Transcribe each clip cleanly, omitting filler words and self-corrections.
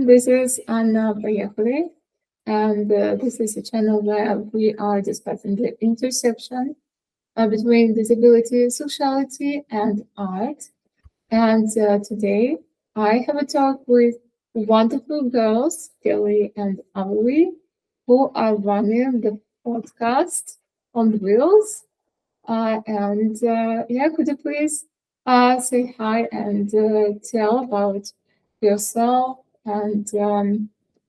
This is Anna Poehali, and this is a channel where we are discussing the intersection between disability, sexuality, and art. And today I have a talk with wonderful girls, Kelly and Avery, who are running the podcast on the wheels. Could you please say hi and tell about yourself and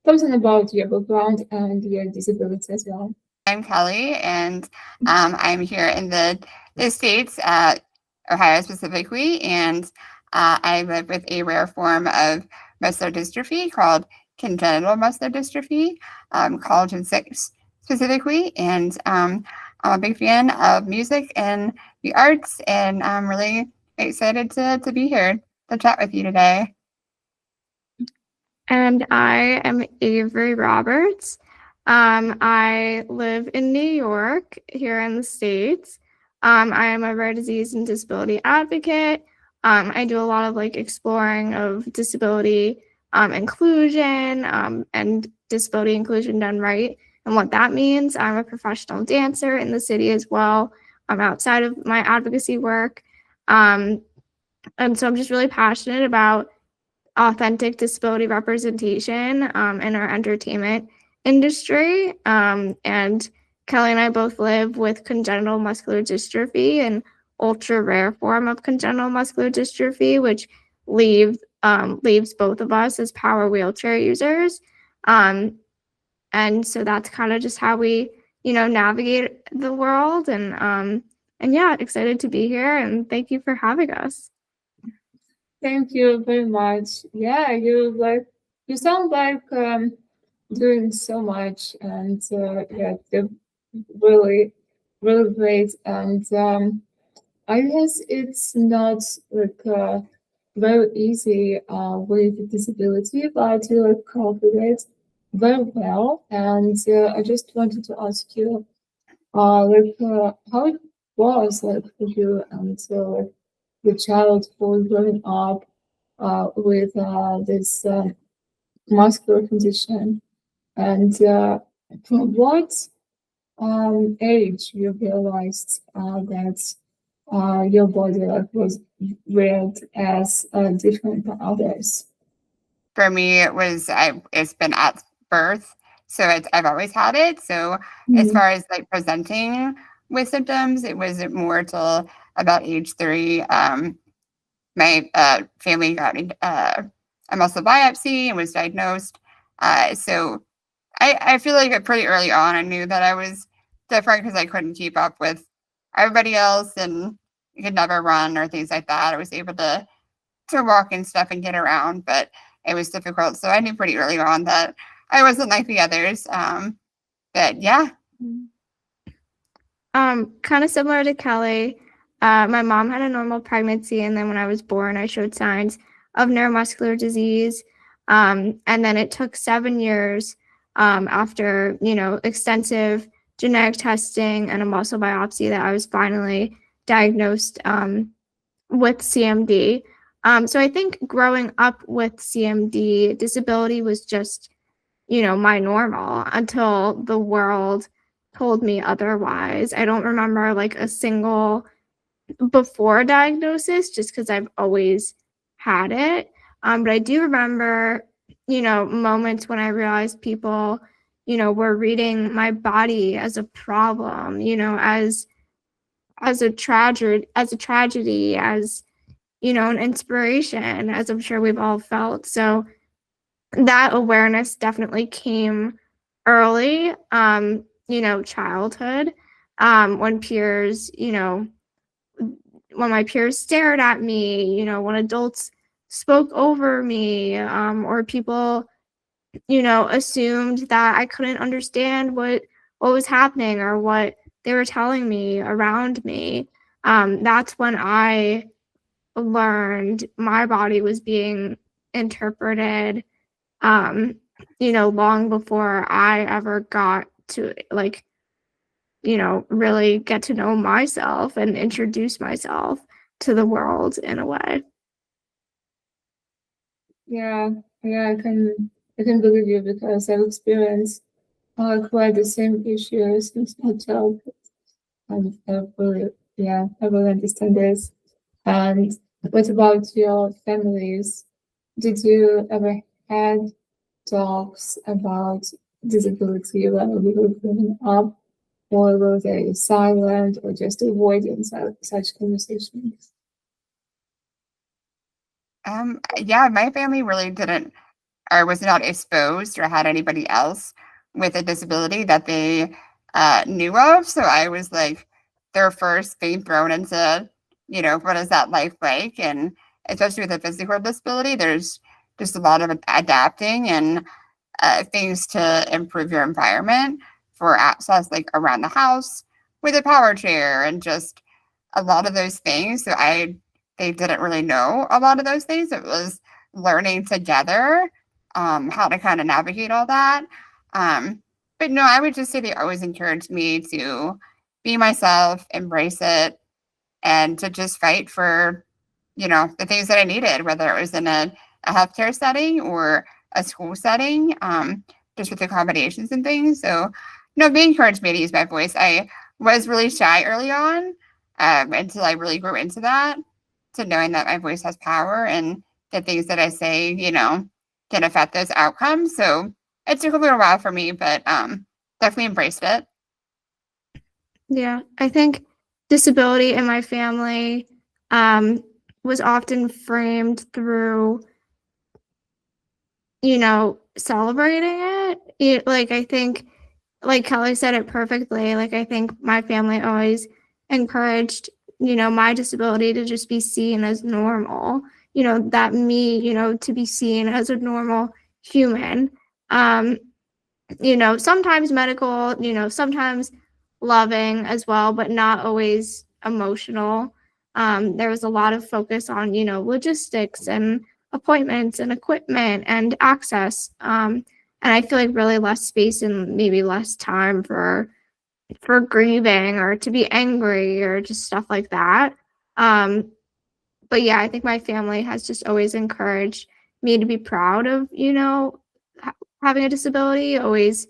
something about your background and your disability as well? I'm Kelly, and I'm here in the States, Ohio specifically, and I live with a rare form of muscular dystrophy called congenital muscular dystrophy, collagen 6 specifically, and I'm a big fan of music and the arts, and I'm really excited to be here to chat with you today. And I am Avery Roberts. I live in New York, here in the States. I am a rare disease and disability advocate. I do a lot of exploring of disability inclusion and disability inclusion done right and what that means. I'm a professional dancer in the city as well. I'm outside of my advocacy work. And so I'm just really passionate about authentic disability representation in our entertainment industry. And Kelly and I both live with congenital muscular dystrophy, an ultra rare form of congenital muscular dystrophy, which leaves both of us as power wheelchair users. And so that's kind of just how we, navigate the world. And yeah, excited to be here. And thank you for having us. Thank you very much. Yeah, you sound like doing so much, and they're really, really great. And I guess it's not very easy with disability, but you cope with it very well. And I just wanted to ask you, how it was for you and your childhood growing up with this muscular condition, and from what age you realized that your body was reared as different from others? For me, it's been at birth, so I've always had it. So as far as presenting with symptoms, it wasn't more till about age 3. My family got a muscle biopsy and was diagnosed. So I feel like pretty early on I knew that I was different because I couldn't keep up with everybody else and could never run or things like that. I was able to walk and stuff and get around, but it was difficult. So I knew pretty early on that I wasn't like the others. But yeah. Kind of similar to Kelly. My mom had a normal pregnancy, and then when I was born, I showed signs of neuromuscular disease. And then it took 7 years after, extensive genetic testing and a muscle biopsy that I was finally diagnosed with CMD. So I think growing up with CMD, disability was just, my normal until the world told me otherwise. I don't remember a single before diagnosis just because I've always had it. But I do remember, moments when I realized people, were reading my body as a problem, as a tragedy, as an inspiration, as I'm sure we've all felt. So that awareness definitely came early, childhood, when peers, when my peers stared at me, when adults spoke over me, or people, assumed that I couldn't understand what was happening or what they were telling me around me. That's when I learned my body was being interpreted, long before I ever got to really get to know myself and introduce myself to the world in a way. Yeah, I can I can believe you because I've experienced quite the same issues since my childhood. And I really understand this. And what about your families? Did you ever had talks about disability when you were growing up, or were they silent or just avoiding such conversations? Yeah, my family really didn't, or was not exposed or had anybody else with a disability that they knew of. So I was like their first being thrown into, what is that life like? And especially with a physical disability, there's just a lot of adapting and things to improve your environment for access, like around the house with a power chair and just a lot of those things. So they didn't really know a lot of those things. It was learning together how to kind of navigate all that. But no, I would just say they always encouraged me to be myself, embrace it, and to just fight for, the things that I needed, whether it was in a healthcare setting or a school setting, just with accommodations and things. So, they encouraged me to use my voice. I was really shy early on until I really grew into that, to knowing that my voice has power and the things that I say, can affect those outcomes. So it took a little while for me, but definitely embraced it. Yeah, I think disability in my family was often framed through, celebrating it. Like, I think, like Kelly said it perfectly. Like, I think my family always encouraged, my disability to just be seen as normal, that me, to be seen as a normal human. Sometimes medical, sometimes loving as well, but not always emotional. There was a lot of focus on, logistics and appointments and equipment and access. And I feel like really less space and maybe less time for grieving or to be angry or just stuff like that. But yeah, I think my family has just always encouraged me to be proud of, having a disability, always,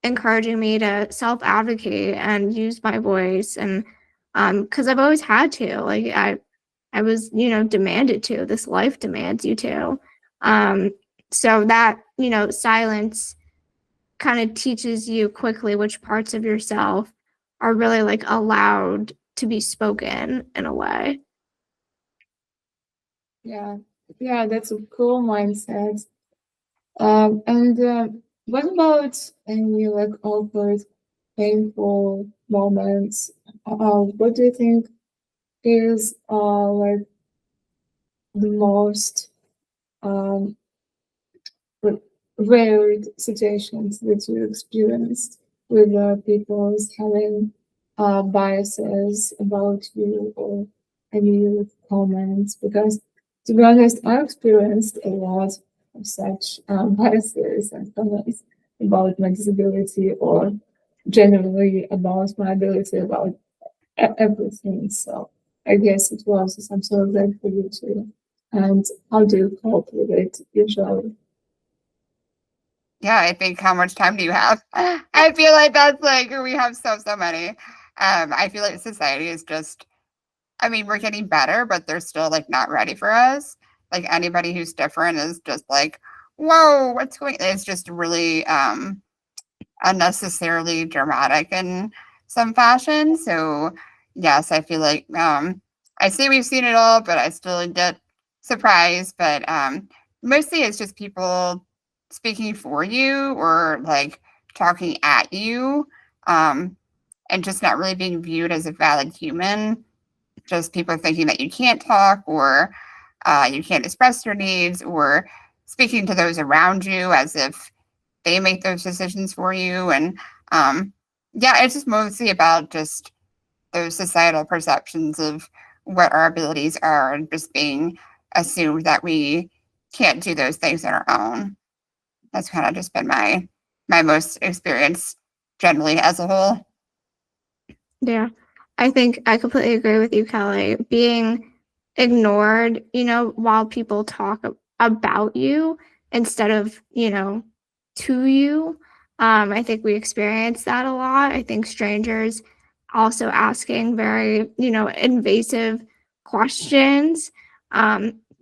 encouraging me to self-advocate and use my voice. And because I've always had to, like, I was, demanded to. This life demands you to. So that, silence kind of teaches you quickly which parts of yourself are really like allowed to be spoken in a way. Yeah, that's a cool mindset. And what about any like awkward, painful moments? What do you think is like the most um weird situations that you experienced with people having biases about you or any comments? Because to be honest, I experienced a lot of such biases and comments about my disability or generally about my ability about everything. So I guess it was some sort of that for you too. And how do you cope with it usually? Yeah, I think how much time do you have? I feel like that's like we have so many. I feel like society is just, I mean, we're getting better, but they're still like not ready for us. Like anybody who's different is just like, whoa, what's going? It's just really unnecessarily dramatic in some fashion. So yes, I feel like I say we've seen it all, but I still get surprised. But mostly it's just people speaking for you or like talking at you, and just not really being viewed as a valid human. Just people thinking that you can't talk or you can't express your needs, or speaking to those around you as if they make those decisions for you. And yeah, it's just mostly about just those societal perceptions of what our abilities are and just being assumed that we can't do those things on our own. That's kind of just been my most experience generally as a whole. Yeah, I think I completely agree with you, Kelly. Being ignored, while people talk about you instead of, to you. I think we experience that a lot. I think strangers also asking very, invasive questions,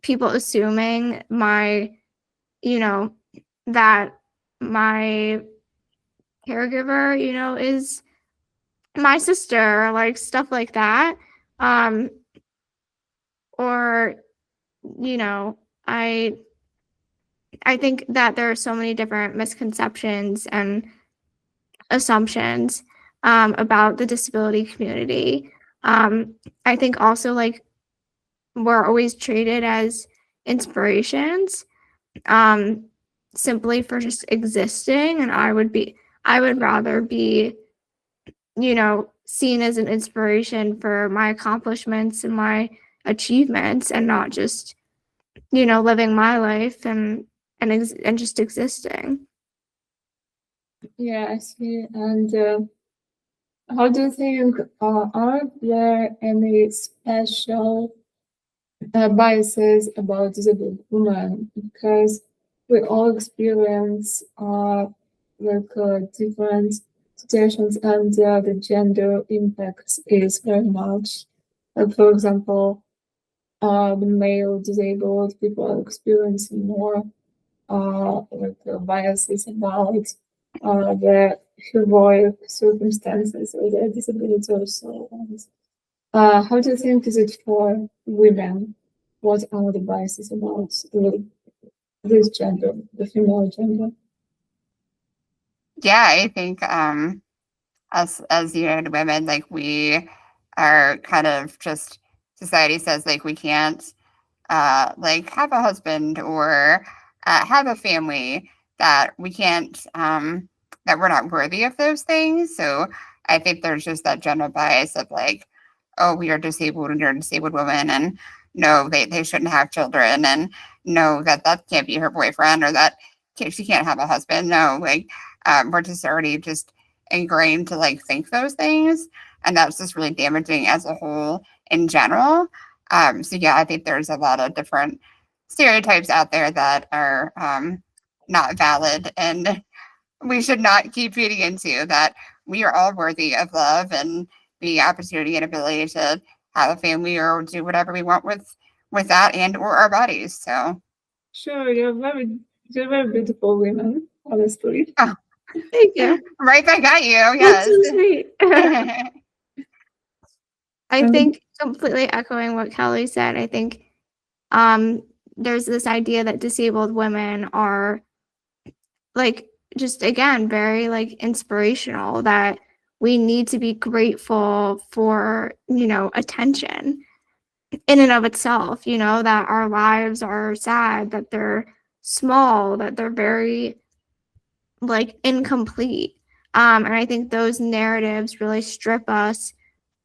people assuming that my caregiver, is my sister, like stuff like that. Um, or, you know, I I think that there are so many different misconceptions and assumptions about the disability community. I think also like we're always treated as inspirations, um, simply for just existing, and I would rather be, seen as an inspiration for my accomplishments and my achievements, and not just, living my life and just existing. Yeah, I see. And how do you think, are there any special biases about disabled women? Because we all experience different situations, and the gender impact is very much. For example, the male disabled people are experiencing more biases about the heroic circumstances of their disability or so on. How do you think is it for women? What are the biases about this gender, the female gender? Yeah, I think us as United Women, like we are kind of just society says like we can't like have a husband or have a family, that we can't that we're not worthy of those things. So I think there's just that general bias of like, oh, we are disabled and you're a disabled woman, and no, they shouldn't have children, and no, that can't be her boyfriend, or that she can't have a husband. No, like we're just already just ingrained to like think those things, and that's just really damaging as a whole in general. So yeah, I think there's a lot of different stereotypes out there that are not valid, and we should not keep feeding into that. We are all worthy of love and the opportunity and ability to have a family or do whatever we want with that and or our bodies. So Sure, you're very beautiful women, honestly. oh, Thank you. right back at you. That's so Yes. sweet. I Um, think completely echoing what Kelly said, I think there's this idea that disabled women are like just again very like inspirational, that we need to be grateful for, attention in and of itself, that our lives are sad, that they're small, that they're very like incomplete. And I think those narratives really strip us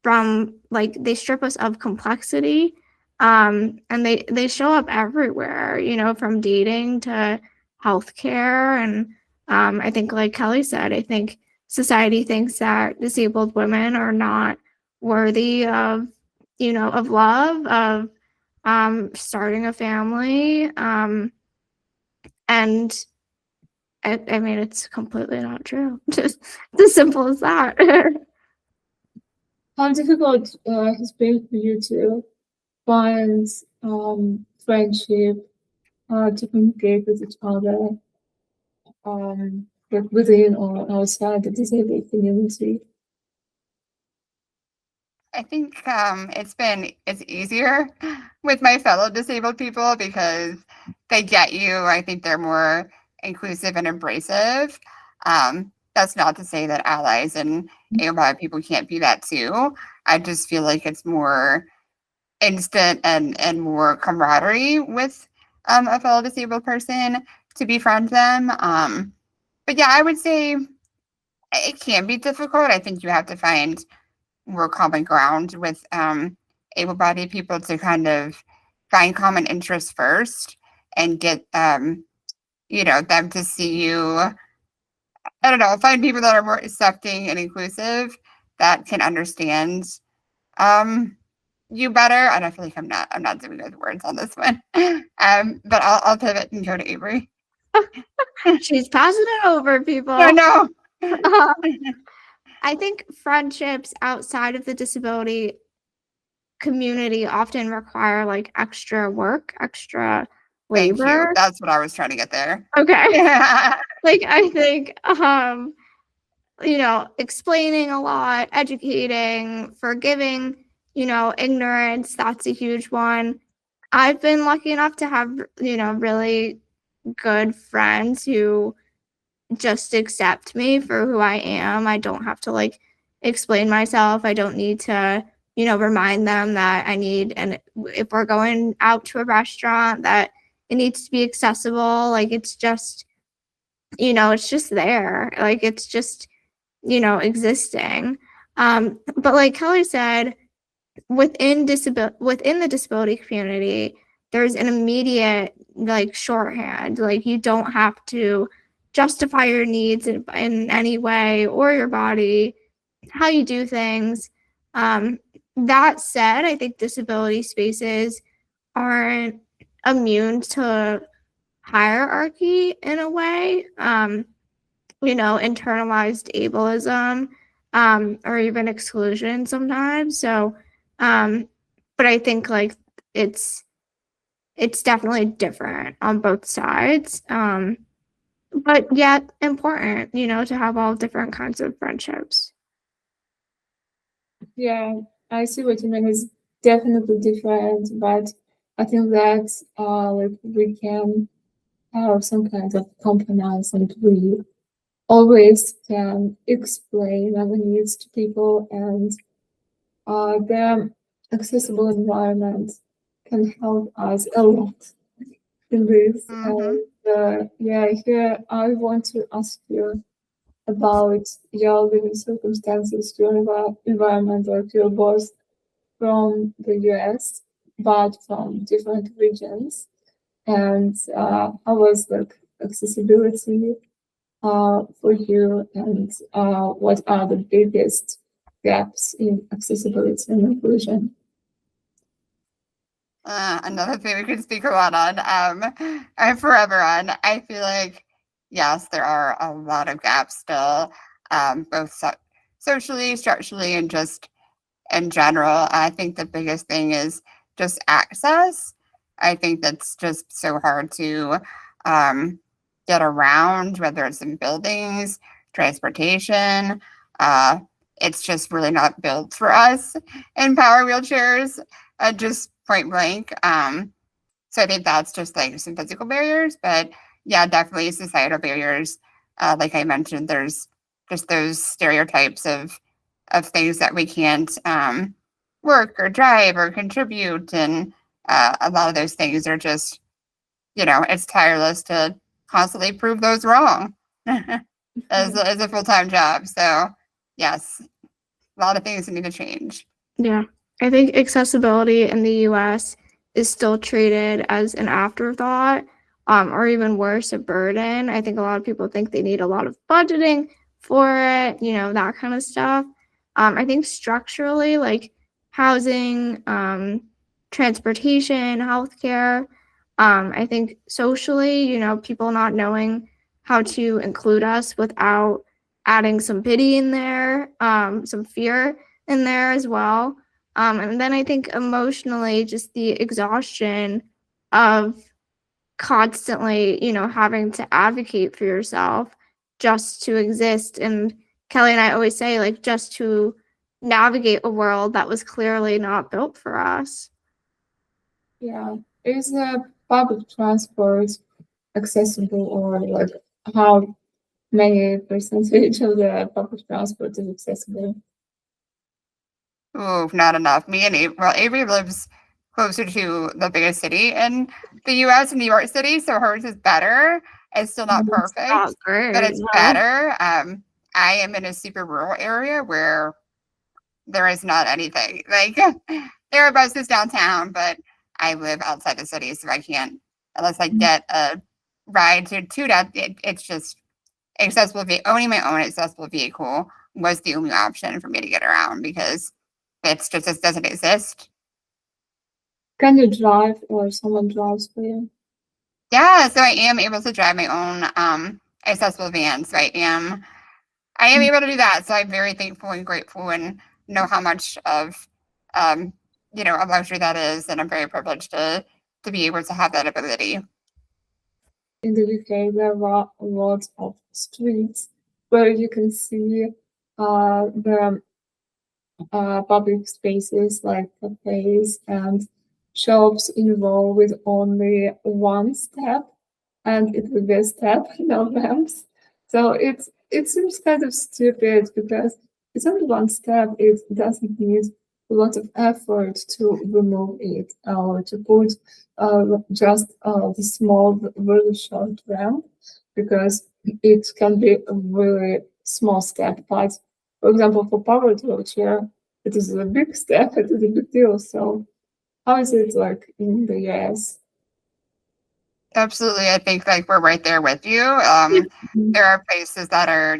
from like they strip us of complexity. And they show up everywhere, from dating to healthcare. And I think like Kelly said, I think society thinks that disabled women are not worthy of, of love, of starting a family. And I mean, it's completely not true. Just as simple as that. how difficult has been for you to find friendship, to communicate with each other, like within or outside the disabled community? I think it's easier with my fellow disabled people because they get you. I think they're more inclusive and embracive. That's not to say that allies and able-bodied people can't be that too. I just feel like it's more instant and more camaraderie with a fellow disabled person to befriend them. But yeah, I would say it can be difficult. I think you have to find more common ground with able-bodied people to kind of find common interests first and get them to see you. I don't know, find people that are more accepting and inclusive that can understand you better. And I feel like I'm not doing those words on this one. But I'll pivot and go to Avery. She's passing it over, people. I know. I think friendships outside of the disability community often require like extra work, extra Thank you. labor. That's what I was trying to get there. Okay. Yeah. Like I think explaining a lot, educating, forgiving, ignorance, that's a huge one. I've been lucky enough to have, really good friends who just accept me for who I am. I don't have to like explain myself. I don't need to, remind them that if we're going out to a restaurant, that it needs to be accessible. Like it's just, it's just there. Like it's just, existing. But like Kelly said, within the disability community, there's an immediate like shorthand. Like you don't have to justify your needs in any way or your body, how you do things. That said, I think disability spaces aren't immune to hierarchy in a way. Internalized ableism, or even exclusion sometimes. So, but I think like it's definitely different on both sides. But yet important, to have all different kinds of friendships. Yeah, I see what you mean. It's definitely different, but I think that like we can have some kind of compromise, and we always can explain our needs to people, and the accessible environment can help us a lot in this. And here I want to ask you about your living circumstances, your environment, or you're both from the US, but from different regions. And how was the accessibility for you, and what are the biggest gaps in accessibility and inclusion? Another thing we could speak a lot on, and forever on. I feel like, yes, there are a lot of gaps still, both socially, structurally, and just in general. I think the biggest thing is just access. I think that's just so hard to get around, whether it's in buildings, transportation. It's just really not built for us in power wheelchairs, just point blank. So I think that's just like some physical barriers, but yeah, definitely societal barriers. Like I mentioned, there's just those stereotypes of things that we can't work or drive or contribute, and a lot of those things are just, it's tireless to constantly prove those wrong as a full-time job. So yes, a lot of things need to change. Yeah, I think accessibility in the US is still treated as an afterthought, or even worse, a burden. I think a lot of people think they need a lot of budgeting for it, that kind of stuff. I think structurally, like housing, transportation, healthcare, I think socially, people not knowing how to include us without adding some pity in there, some fear in there as well. And then I think emotionally, just the exhaustion of constantly, having to advocate for yourself just to exist. And Kelly and I always say, like, just to navigate a world that was clearly not built for us. Yeah, is public transport accessible, or like how many percentage of the public transport is accessible? Oh, not enough. Me and Avery lives closer to the biggest city in the US, New York City, so hers is better. It's still not perfect, but it's better. I am in a super rural area where there is not anything. Like, there are buses downtown, but I live outside the city, so I can't, unless I get a ride to that. It's just accessible. Owning my own accessible vehicle was the only option for me to get around, because it doesn't exist. Can you drive, or someone drives for you? Yeah, so I am able to drive my own accessible van. So I am able to do that. So I'm very thankful and grateful and know how much of um, a luxury that is, and I'm very privileged to be able to have that ability. In the UK, there are a lot of streets where you can see the public spaces like cafes and shops involved with only one step, and it will be a step, no ramps. So it seems kind of stupid because it's only one step. It doesn't need a lot of effort to remove it or to put just the small, really short ramp, because it can be a really small step. But for example, for powered wheelchair, it is a big step. It is a big deal. So how is it like in the US? Absolutely. I think like we're right there with you. There are places that are,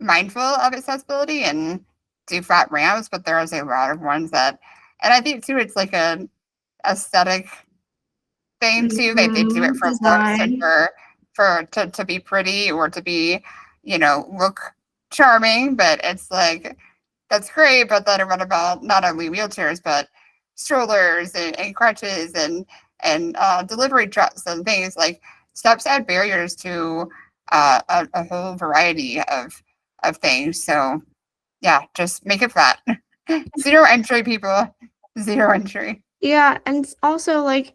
mindful of accessibility and do flat ramps, but there is a lot of ones that, and I think too, it's like a aesthetic thing too. They do it for looks and Design. to be pretty or to be, look charming, but it's like, that's great. But then what about not only wheelchairs, but strollers and crutches and delivery trucks and things like steps add barriers to a whole variety of things. So yeah, just make it flat. Zero entry, people. Zero entry. Yeah, and also like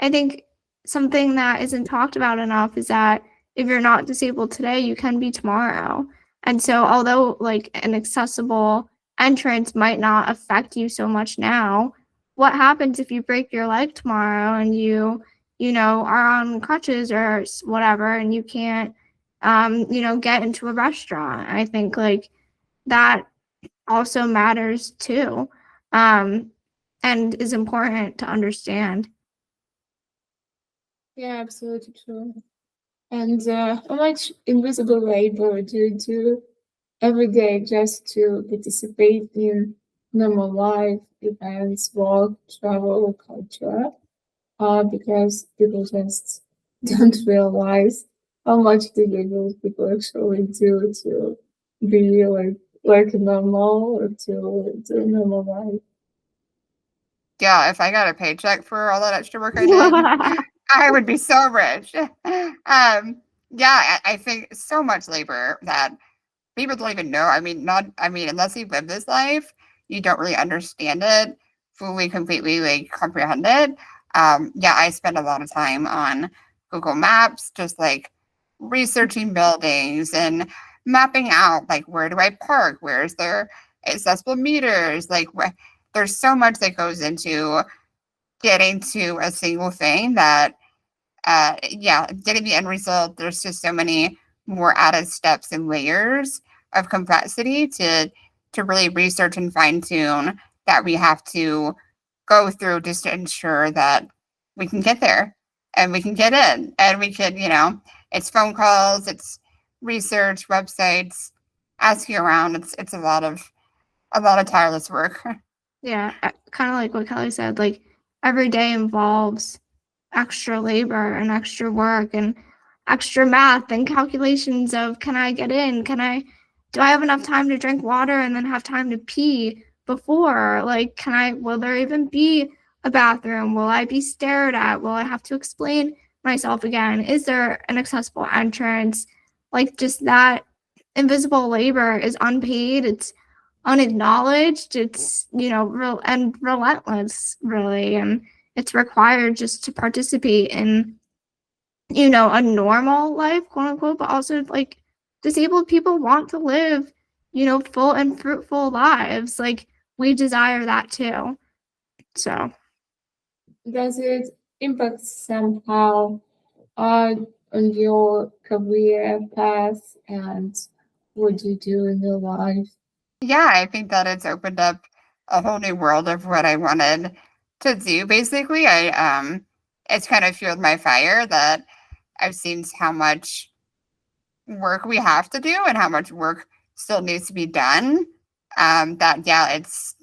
I think something that isn't talked about enough is that if you're not disabled today, you can be tomorrow. And so although like an accessible entrance might not affect you so much now, what happens if you break your leg tomorrow and are on crutches or whatever and you can't get into a restaurant? I think like that also matters too. Um and is important to understand. Yeah, absolutely true. And how much invisible labor do you do every day just to participate in normal life, events, work, travel, culture? Because people just don't realize how much disabled people actually do to be like normal or to do normal life. Yeah, if I got a paycheck for all that extra work I did, I would be so rich. Yeah, I think so much labor that people don't even know. Unless you live this life, you don't really understand it fully, completely, like comprehend it. Yeah, I spend a lot of time on Google Maps, just like researching buildings and mapping out like where do I park? Where's there accessible meters? Like there's so much that goes into getting to a single thing that yeah, getting the end result, there's just so many more added steps and layers of complexity to really research and fine tune that we have to go through just to ensure that we can get there and we can get in and we can, it's phone calls, it's research, websites, asking around. It's a lot of tireless work. Yeah, kind of like what Kelly said, like every day involves extra labor and extra work and extra math and calculations of can I get in? Do I have enough time to drink water and then have time to pee before? Like, will there even be a bathroom? Will I be stared at? Will I have to explain myself again? Is there an accessible entrance? Like, just that invisible labor is unpaid. It's unacknowledged. It's, real and relentless, really. And it's required just to participate in, a normal life, quote unquote, but also like disabled people want to live, full and fruitful lives. Like we desire that too. So Does it impact somehow on your career path and what you do in your life? Yeah, I think that it's opened up a whole new world of what I wanted to do. Basically, it's kind of fueled my fire that I've seen how much work we have to do and how much work still needs to be done. That yeah, it's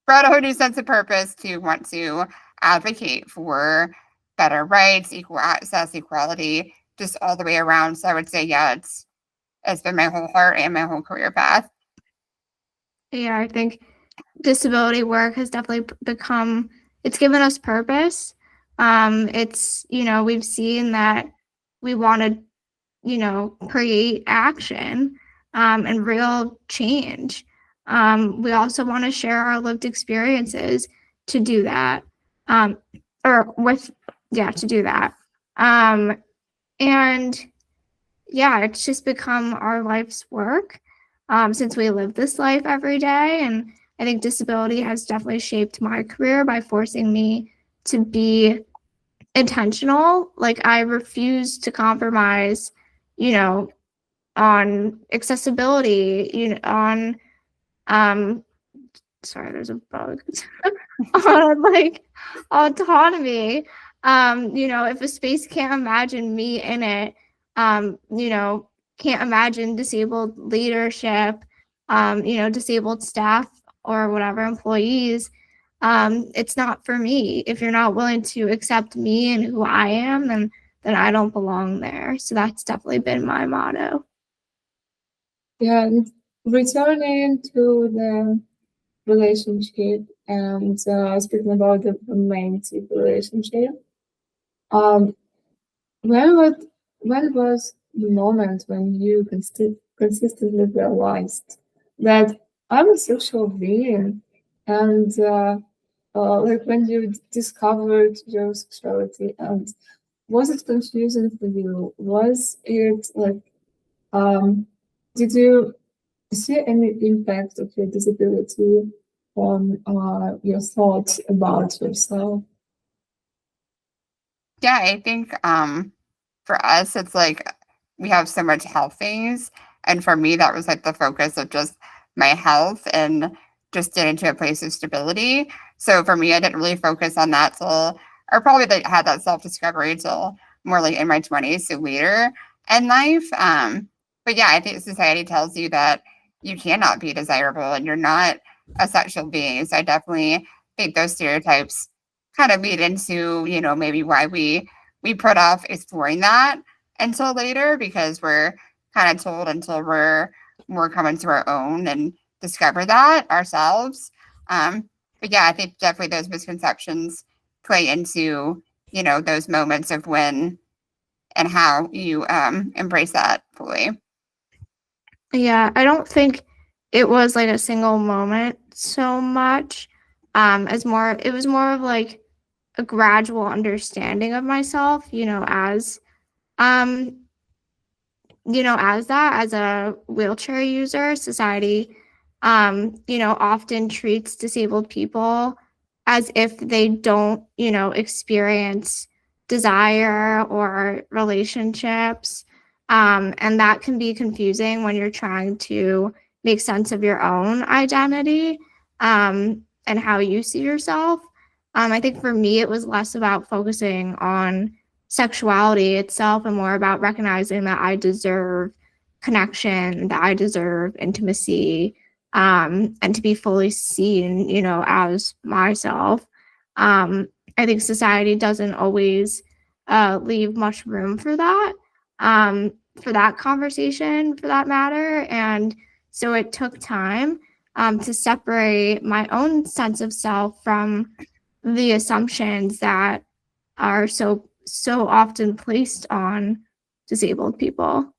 brought a whole new sense of purpose to want to advocate for better rights, equal access, equality, just all the way around. So I would say, yeah, it's been my whole heart and my whole career path. Yeah, I think disability work has definitely it's given us purpose. It's, we've seen that we want to, create action and real change. We also want to share our lived experiences to do that. To do that. And yeah, it's just become our life's work since we live this life every day. And I think disability has definitely shaped my career by forcing me to be intentional. Like, I refuse to compromise, on accessibility, on sorry, there's a bug. On like autonomy. If a space can't imagine me in it, can't imagine disabled leadership, disabled staff or whatever employees, it's not for me. If you're not willing to accept me and who I am, then I don't belong there. So that's definitely been my motto. Yeah, and returning to the relationship and speaking about the romantic relationship, um, when was the moment when you consistently realized that I'm a sexual being, and like when you discovered your sexuality, and was it confusing for you? Was it like, did you see any impact of your disability on your thoughts about yourself? Yeah, I think for us, it's like we have so much health things. And for me, that was like the focus of just my health and just getting to a place of stability. So for me, I didn't really focus on that till, or probably had that self discovery till more like in my 20s, so later in life. But yeah, I think society tells you that you cannot be desirable and you're not a sexual being. So I definitely think those stereotypes kind of lead into, maybe why we put off exploring that until later, because we're kind of told until we're more coming to our own and discover that ourselves. But yeah, I think definitely those misconceptions play into, those moments of when and how you embrace that fully. Yeah, I don't think it was like a single moment so much. It was more of like a gradual understanding of myself, um, as a wheelchair user. Society, often treats disabled people as if they don't, experience desire or relationships. And that can be confusing when you're trying to make sense of your own identity, and how you see yourself. I think for me, it was less about focusing on sexuality itself and more about recognizing that I deserve connection, that I deserve intimacy, and to be fully seen, as myself. I think society doesn't always leave much room for that conversation, for that matter. And so it took time to separate my own sense of self from the assumptions that are so often placed on disabled people.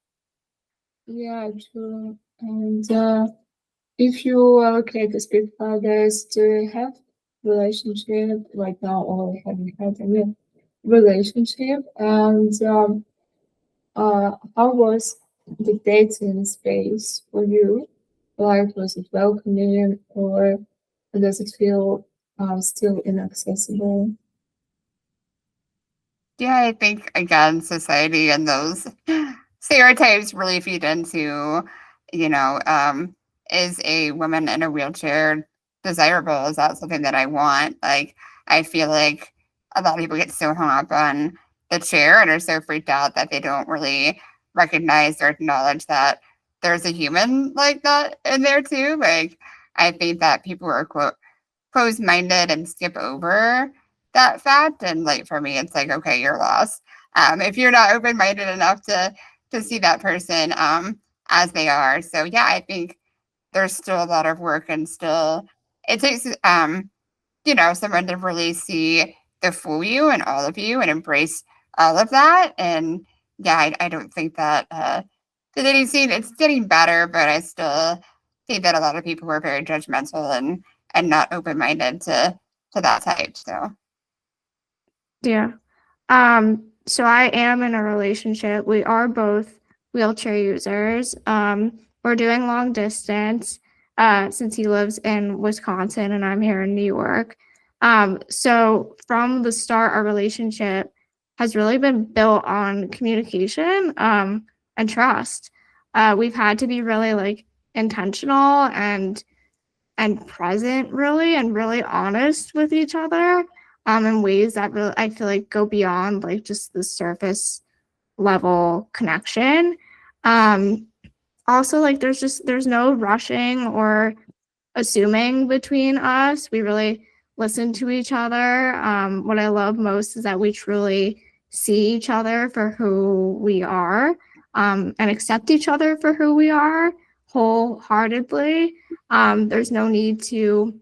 Yeah, true. And if you are okay to speak for others, do you have relationship right now, or have you had any relationship? And how was the dating space for you? Like, was it welcoming, or does it feel still inaccessible? Yeah, I think again, society and those stereotypes really feed into, is a woman in a wheelchair desirable? Is that something that I want? Like, I feel like a lot of people get so hung up on the chair and are so freaked out that they don't really recognize or acknowledge that there's a human like that in there too. Like, I think that people are closed minded and skip over that fact. And like for me, it's like, okay, you're lost. If you're not open-minded enough to see that person as they are. So yeah, I think there's still a lot of work, and still it takes someone to really see the full you and all of you and embrace all of that. And yeah, I don't think that the dating scene, it's getting better, but I still think that a lot of people are very judgmental and not open-minded to that type. So Yeah. So I am in a relationship. We are both wheelchair users. We're doing long distance, since he lives in Wisconsin and I'm here in New York. So from the start, our relationship has really been built on communication, and trust. We've had to be really like intentional and present, really, and really honest with each other, in ways that really I feel like go beyond like just the surface level connection. Um, Also, like there's no rushing or assuming between us. We really listen to each other. What I love most is that we truly see each other for who we are, and accept each other for who we are wholeheartedly. There's no need to,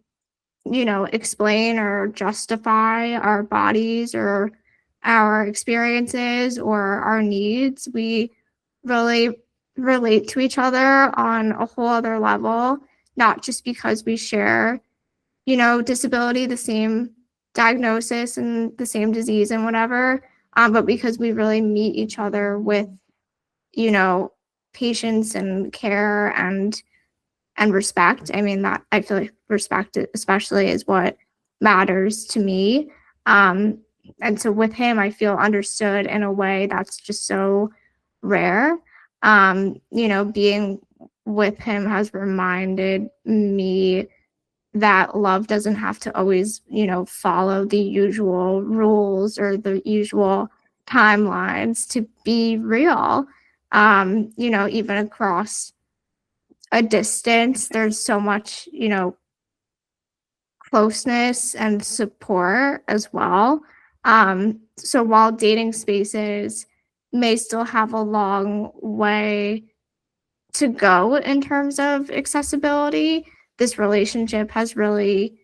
explain or justify our bodies or our experiences or our needs. We really relate to each other on a whole other level, not just because we share, disability, the same diagnosis and the same disease and whatever, but because we really meet each other with, you know, patience and care and respect. I mean, that I feel like respect especially is what matters to me. And so with him, I feel understood in a way that's just so rare. Being with him has reminded me that love doesn't have to always, follow the usual rules or the usual timelines to be real. Even across a distance, there's so much, closeness and support as well. So while dating spaces may still have a long way to go in terms of accessibility, this relationship has really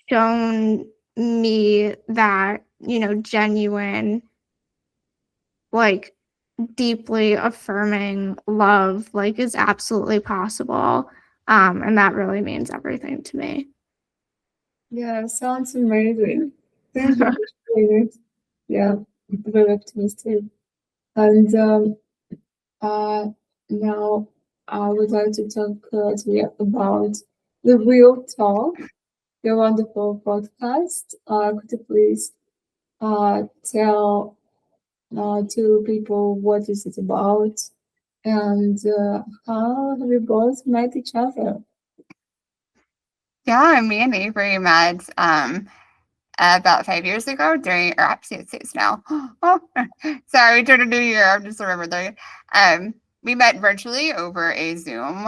shown me that, genuine, like deeply affirming love like is absolutely possible. And that really means everything to me. Yeah, sounds amazing. Thank you for sharing it. Yeah, very optimistic. And now I would like to talk to you about the Real Talk, your wonderful podcast. Could you please tell to people what is it about and how have you both met each other? yeah, me and Avery met about 5 years ago or actually it's 6 now. Oh, sorry, turned a new year. I'm just remembering. We met virtually over a Zoom.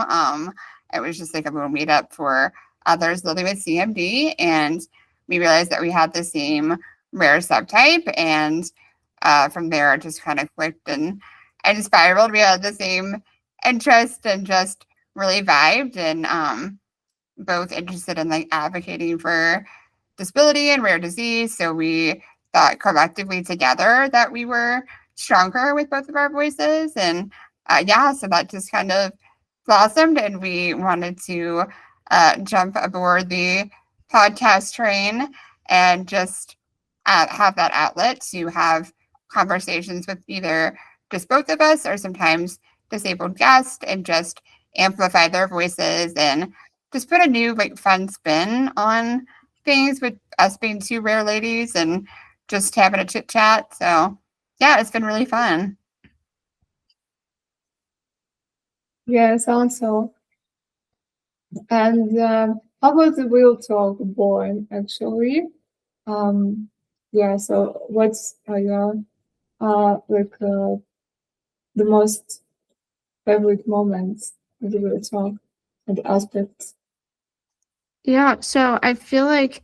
It was just like a little meetup for others living with CMD, and we realized that we had the same rare subtype, and from there it just kind of clicked and spiraled. We had the same interest and just really vibed, and both interested in like advocating for disability and rare disease. So we thought collectively together that we were stronger with both of our voices. And yeah, so that just kind of blossomed, and we wanted to jump aboard the podcast train and just have that outlet to have conversations with either just both of us or sometimes disabled guests, and just amplify their voices and just put a new like fun spin on things, with us being two rare ladies and just having a chit chat. So yeah, it's been really fun. Yeah, sounds so. And how was the Real Talk born actually? Um, yeah, so what's your the most favorite moments of the Real Talk and aspects? Yeah, so I feel like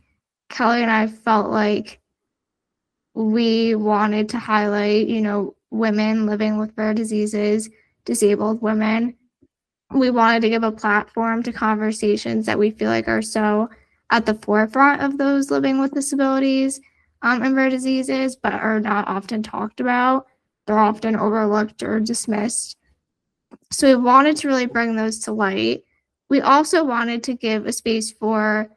Kelly and I felt like we wanted to highlight, women living with rare diseases, disabled women. We wanted to give a platform to conversations that we feel like are so at the forefront of those living with disabilities and rare diseases, but are not often talked about. They're often overlooked or dismissed. So we wanted to really bring those to light. We also wanted to give a space to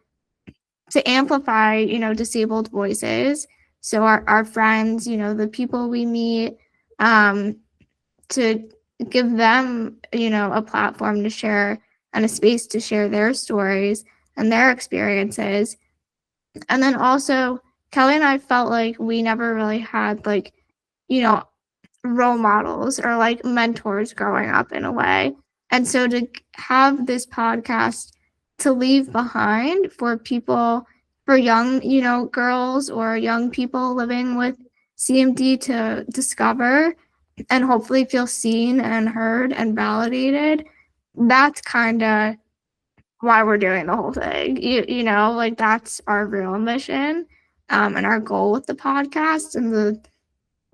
amplify, disabled voices. So our friends, the people we meet, to give them, a platform to share and a space to share their stories and their experiences. And then also, Kelly and I felt like we never really had you know, role models or mentors growing up in a way. And so to have this podcast to leave behind for people, for young, girls or young people living with CMD to discover and hopefully feel seen and heard and validated, that's kind of why we're doing the whole thing. That's our real mission and our goal with the podcast. And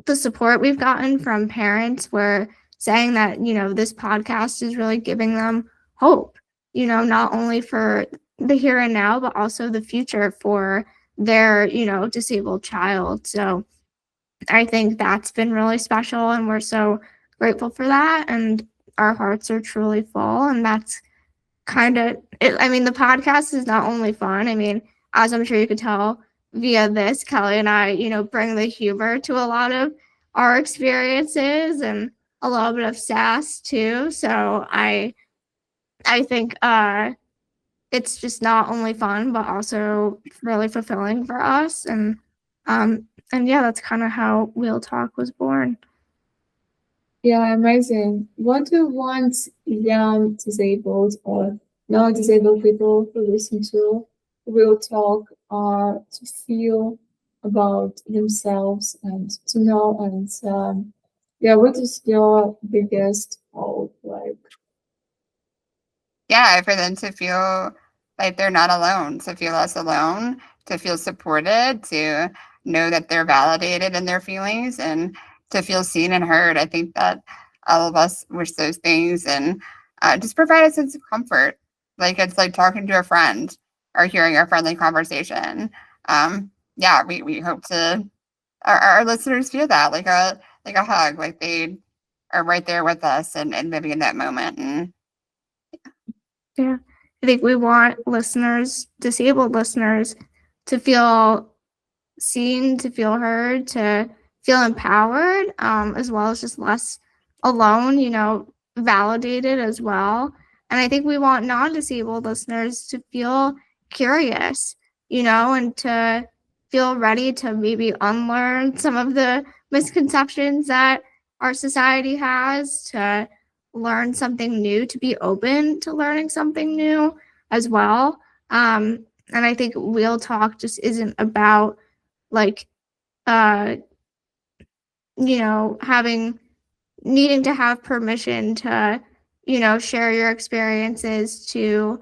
the support we've gotten from parents were saying that, this podcast is really giving them hope, not only for the here and now, but also the future for their, disabled child. So I think that's been really special, and we're so grateful for that. And our hearts are truly full. And that's kind of it. I mean, the podcast is not only fun. I mean, as I'm sure you could tell via this, Kelly and I, bring the humor to a lot of our experiences and a little bit of sass too. So I think it's just not only fun, but also really fulfilling for us. And yeah, that's kind of how Wheel Talk was born. Yeah, amazing. What do you want young disabled or non-disabled people who listen to Real Talk to feel about themselves and to know? And yeah, what is your biggest hope like? Yeah, for them to feel like they're not alone, to feel less alone, to feel supported, to know that they're validated in their feelings, and to feel seen and heard. I think that all of us wish those things, and just provide a sense of comfort. Like it's like talking to a friend or hearing a friendly conversation. Yeah, we hope to our listeners feel that like a hug, like they are right there with us and living in that moment. And Yeah. I think we want listeners, disabled listeners, to feel seen, to feel heard, to feel empowered, as well as just less alone, validated as well. And I think we want non-disabled listeners to feel curious, and to feel ready to maybe unlearn some of the misconceptions that our society has, to learn something new, to be open to learning something new as well. And I think Wheel Talk just isn't about like having needing to have permission to share your experiences, to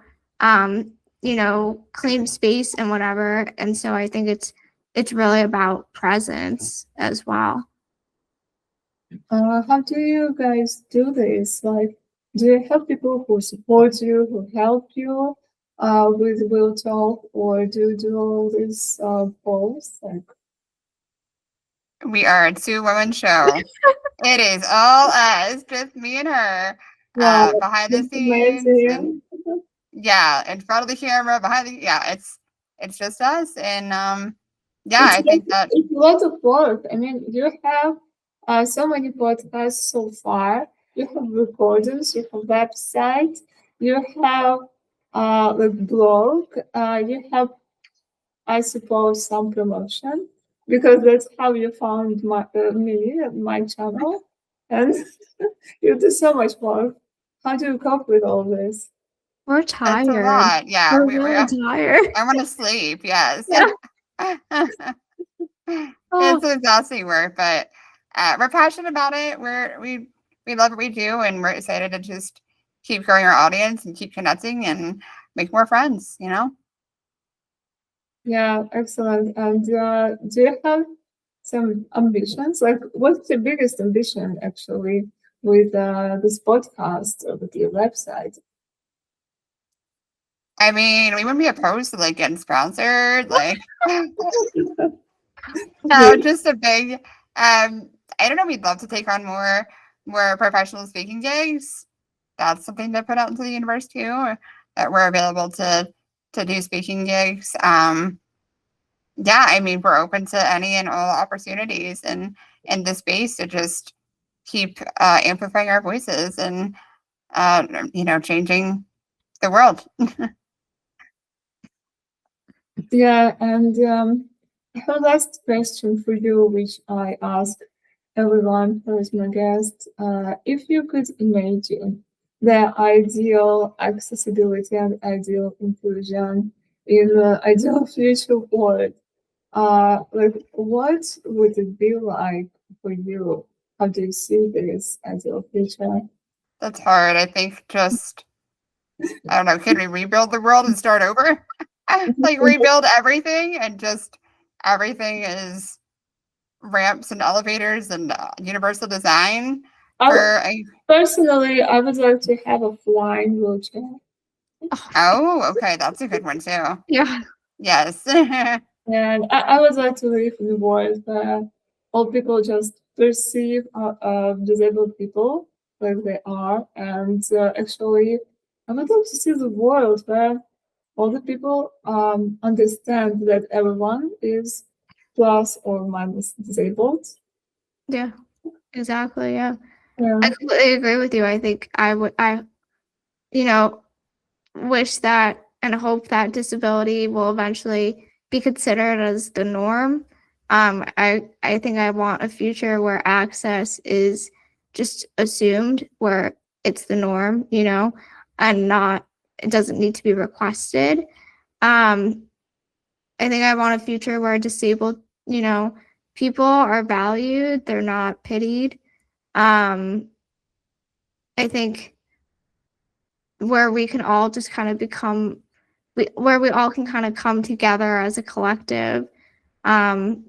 claim space and whatever. And so I think it's really about presence as well. How do you guys do this? Like, do you have people who support you, who help you with Will Talk, or do you do all this both? Like, we are a two-woman show. It is all us, just me and her, wow, behind the that's scenes, and amazing. yeah, in front of the camera, behind the it's just us, and yeah, It's I think that it's a lot of work. I mean, you have so many podcasts so far. You have recordings, you have website, you have a blog, you have, I suppose, some promotion, because that's how you found me and my channel, and you do so much work. How do you cope with all this? We're it's a tired. lot. Yeah, We're really tired. I want to sleep. Yes. Yeah. It's exhausting work, but we're passionate about it. We love what we do, and we're excited to just keep growing our audience and keep connecting and make more friends. Yeah, excellent. And do you have some ambitions? Like, what's your biggest ambition actually with this podcast or with your website? I mean, we wouldn't be opposed to like getting sponsored, like just a big I don't know, we'd love to take on more professional speaking gigs. That's something to put out into the universe too, that we're available to do speaking gigs. Yeah, I mean, we're open to any and all opportunities in this space to just keep amplifying our voices and changing the world. Yeah, and I have a last question for you, which I ask everyone who is my guest. If you could imagine the ideal accessibility and ideal inclusion in the ideal future world, like what would it be like for you? How do you see this ideal future? That's hard. I think just, I don't know, can we rebuild the world and start over? Like rebuild everything and just everything is ramps and elevators and universal design for Personally, I would like to have a flying wheelchair. Oh, okay, that's a good one too. Yeah. Yes. And I would like to live in a world where all people just perceive disabled people like they are. And actually, I would like to see the world where all the people understand that everyone is plus or minus disabled. Yeah, exactly. Yeah. Yeah. I completely agree with you. I think you know, wish that and hope that disability will eventually be considered as the norm. I think I want a future where access is just assumed, where it's the norm, and not it doesn't need to be requested. Um, I think I want a future where disabled, people are valued, they're not pitied. Um, I think where we can all just kind of where we all can kind of come together as a collective, um,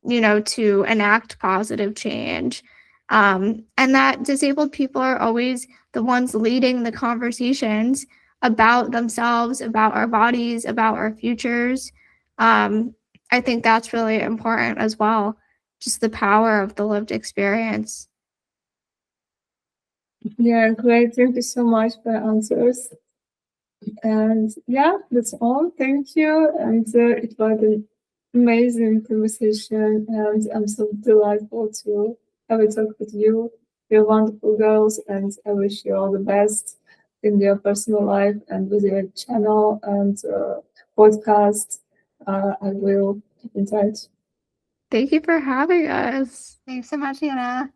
to enact positive change. And that disabled people are always the ones leading the conversations about themselves, about our bodies, about our futures. I think that's really important as well. Just the power of the lived experience. Yeah, great. Thank you so much for the answers. And yeah, that's all. Thank you. And it was an amazing conversation. And I'm so delightful to have a talk with you. You're wonderful girls. And I wish you all the best in your personal life and with your channel and podcast. I will keep in touch. Thank you for having us. Thanks so much, Hannah.